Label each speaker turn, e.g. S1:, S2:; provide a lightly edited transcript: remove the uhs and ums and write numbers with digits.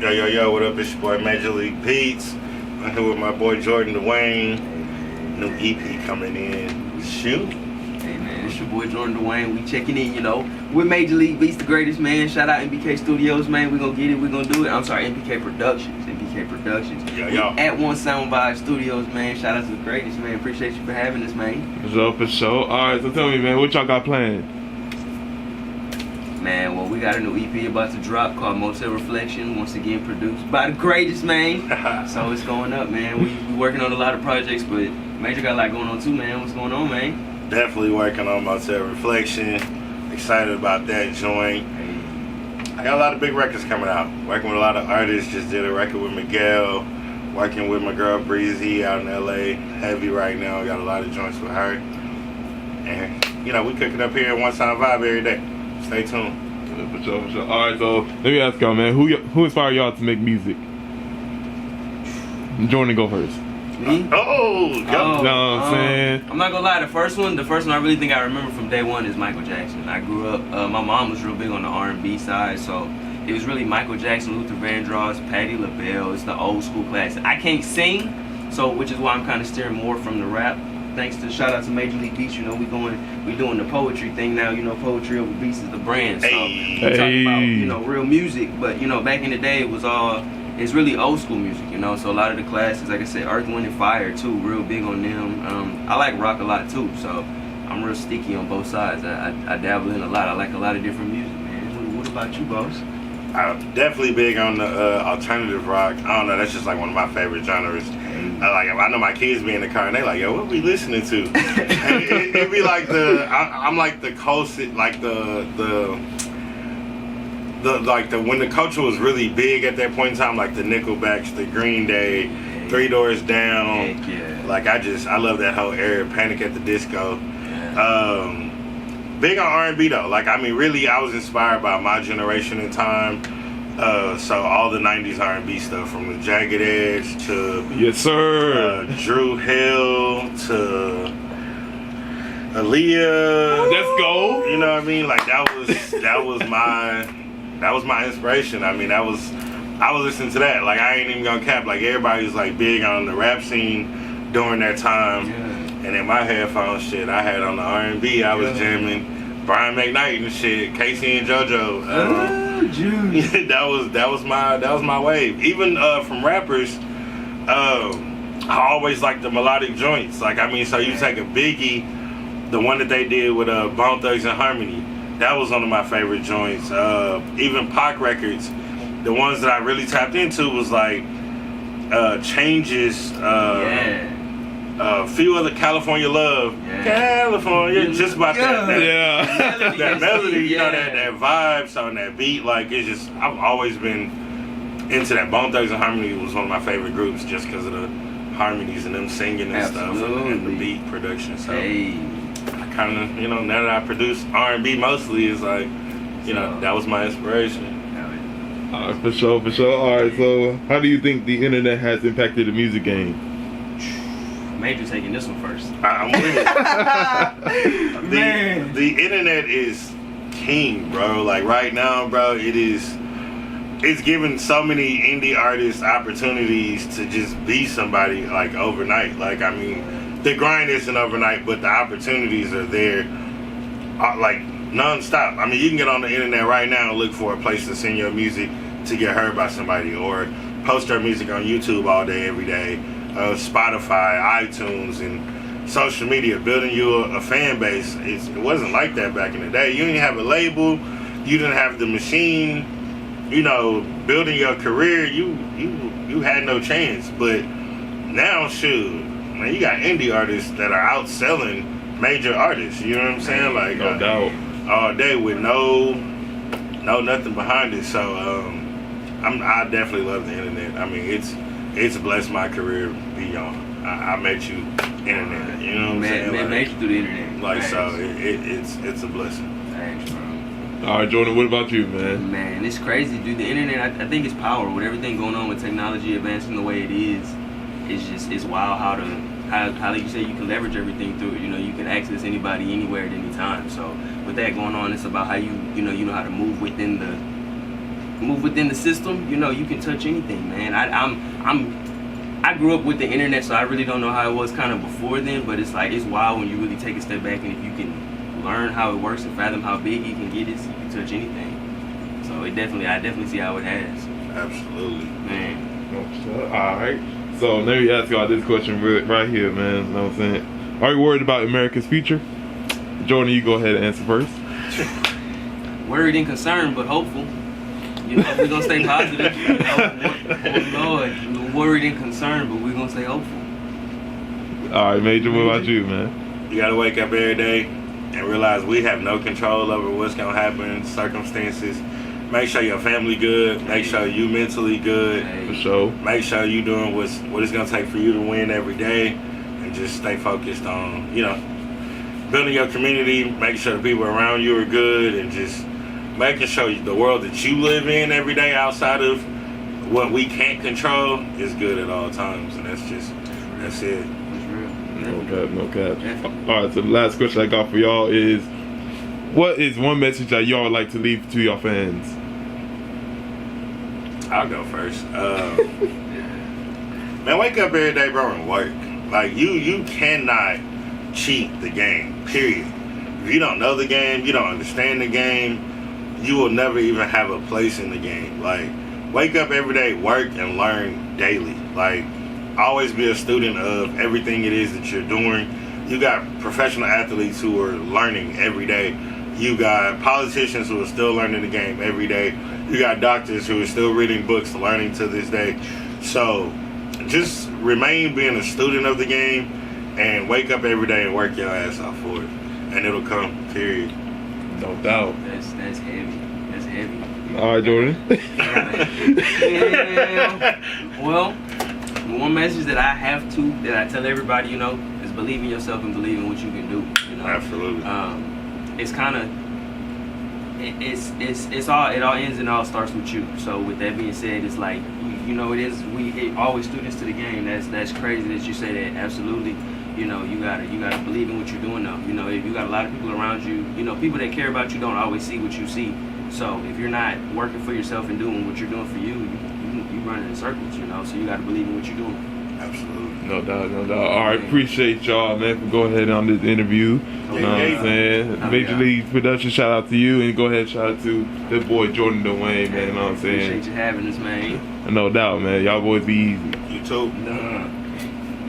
S1: Yo, yo, yo, what up? It's your boy Major League Beats. I'm here with my boy JordannDwayne. New EP coming in. Shoot.
S2: Hey man, it's your boy JordannDwayne. We checking in, you know, with Major League Beats, the greatest, man. Shout out MBK Studios, man. We gonna get it, we gonna do it. I'm sorry, MBK Productions. MBK Productions.
S1: Yo, yo.
S2: At One Sound Vibe Studios, man. Shout out to the greatest, man. Appreciate you for having us, man.
S3: For sure. Alright, so tell me, man, what y'all got planned?
S2: Man, well, we got a new EP about to drop called Motel Reflection. Once again, produced by the greatest, man. So it's going up, man. We working on a lot of projects, but Major got a lot going on too, man. What's going on, man?
S1: Definitely working on Motel Reflection. Excited about that joint. I got a lot of big records coming out. Working with a lot of artists. Just did a record with Miguel. Working with my girl Breezy out in LA. Heavy right now. Got a lot of joints with her. And, you know, we cooking up here at One Sound Vibe every day. Stay tuned.
S3: For sure. Alright, so let me ask y'all, man, who inspired y'all to make music? Jordan, go first.
S2: Me?
S1: Oh,
S3: you know what I'm saying?
S2: I'm not gonna lie, the first one I really think I remember from day one is Michael Jackson. I grew up, my mom was real big on the R&B side, so it was really Michael Jackson, Luther Vandross, Patti LaBelle. It's the old school classic. I can't sing, so which is why I'm kind of steering more from the rap. Thanks to shout out to Major League Beats, you know, we doing the poetry thing now. You know, poetry over beats is the brand. So we talking about, you know, real music, but you know, back in the day it's really old school music, you know. So a lot of the classics, like I said, Earth, Wind and Fire too, real big on them. I like rock a lot too, so I'm real sticky on both sides. I dabble in a lot. I like a lot of different music, man. What about you, boss?
S1: I'm definitely big on the alternative rock. I don't know, that's just like one of my favorite genres. I know my kids be in the car and they like, yo, what we listening to? It'd be like I'm like the closest, like the when the culture was really big at that point in time, like the Nickelbacks, the Green Day, Three Doors Down. Like I love that whole era. Panic at the Disco. Big on R&B though. Like I mean, really, I was inspired by my generation in time. So all the 90s R&B stuff, from the Jagged Edge to
S3: yes sir,
S1: Drew Hill to Aaliyah.
S3: Let's go.
S1: You know what I mean? Like that was my inspiration. I mean, I was listening to that. Like I ain't even gonna cap. Like everybody was like big on the rap scene during that time. And in my headphones, shit, I had on the R&B. I was jamming Brian McKnight and shit, Casey and JoJo. that was my wave. Even from rappers, I always liked the melodic joints. Like I mean, so you take a Biggie, the one that they did with Bone Thugs and Harmony. That was one of my favorite joints. Even Pac records, the ones that I really tapped into was like Changes. A few other California Love, California, just about that melody, you know, that vibe, so on that beat, like it's just, I've always been into that. Bone Thugs and Harmony was one of my favorite groups just because of the harmonies and them singing and stuff and the beat production. So I kind of, you know, now that I produce R&B mostly, is like, you know, that was my inspiration.
S3: For sure. Alright, so how do you think the internet has impacted the music game?
S2: Major taking this one first.
S1: I'm with it. The internet is king, bro. Like right now, bro, it's giving so many indie artists opportunities to just be somebody like overnight. Like I mean, the grind isn't overnight, but the opportunities are there, like non-stop. I mean, you can get on the internet right now and look for a place to send your music to get heard by somebody, or post your music on YouTube all day, every day. Spotify, iTunes, and social media, building you a fan base. It wasn't like that back in the day. You didn't have a label, you didn't have the machine, you know, building your career, you had no chance. But now, shoot, man, you got indie artists that are outselling major artists, you know what I'm saying? Like,
S3: no doubt.
S1: All day with no nothing behind it. So, I definitely love the internet. I mean, it's blessed my career beyond. I met you internet, you know what I'm saying?
S2: Man, met you through the internet.
S1: Like, so it's a blessing.
S2: Thanks, bro.
S3: Alright, Jordan, what about you, man?
S2: Man, it's crazy, dude. The internet, I think it's power. With everything going on with technology advancing the way it is, it's wild how like you say, you can leverage everything through it. You know, you can access anybody, anywhere, at any time. So with that going on, it's about how you know how to move within move within the system, you know, you can touch anything, man. I grew up with the internet, so I really don't know how it was kind of before then, but it's like, it's wild when you really take a step back, and if you can learn how it works and fathom how big you can get it, you can touch anything. So I definitely see how it has.
S1: Absolutely.
S2: Man.
S3: Alright. So let me ask y'all this question right here, man. You know what I'm saying? Are you worried about America's future? Jordan, you go ahead and answer first.
S2: Worried and concerned, but hopeful. You know, we're gonna stay positive. You know, oh Lord, we're worried and concerned, but we're gonna stay hopeful.
S3: Alright, Major, what about you, man?
S1: You gotta wake up every day and realize we have no control over what's gonna happen, circumstances. Make sure your family good. Make sure you mentally good.
S3: For sure.
S1: Make sure you doing what it's gonna take for you to win every day, and just stay focused on, you know, building your community. Make sure the people around you are good, and just making sure the world that you live in every day, outside of what we can't control, is good at all times. And that's it.
S3: No cap. Alright, so the last question I got for y'all is, what is one message that y'all would like to leave to your fans?
S1: I'll go first. Man, wake up every day, bro, and work. Like, you cannot cheat the game, period. If you don't know the game, you don't understand the game, you will never even have a place in the game. Like, wake up every day, work, and learn daily. Like, always be a student of everything it is that you're doing. You got professional athletes who are learning every day. You got politicians who are still learning the game every day. You got doctors who are still reading books, learning to this day. So just remain being a student of the game, and wake up every day and work your ass off for it. And it'll come, period.
S3: No doubt.
S2: That's heavy. That's heavy.
S3: Alright, Jordan.
S2: Well, one message that I tell everybody, you know, is believe in yourself and believe in what you can do. You know,
S1: Absolutely.
S2: It's kind of, it all ends and all starts with you. So with that being said, it's like, you know, we always students to the game. That's crazy that you say that. Absolutely. You know, you gotta believe in what you're doing though. You know, if you got a lot of people around you, you know, people that care about you don't always see what you see. So if you're not working for yourself and doing what you're doing for you running in circles, you know, so you gotta believe in what you're doing.
S1: Absolutely.
S3: No doubt. Alright, appreciate y'all, man, for going ahead on this interview. You know what I'm saying? Major League Production, shout out to you, and go ahead and shout out to the boy JordannDwayne, man, you know what I'm saying?
S2: Appreciate you having us, man.
S3: No doubt, man. Y'all boys be easy.
S1: You too.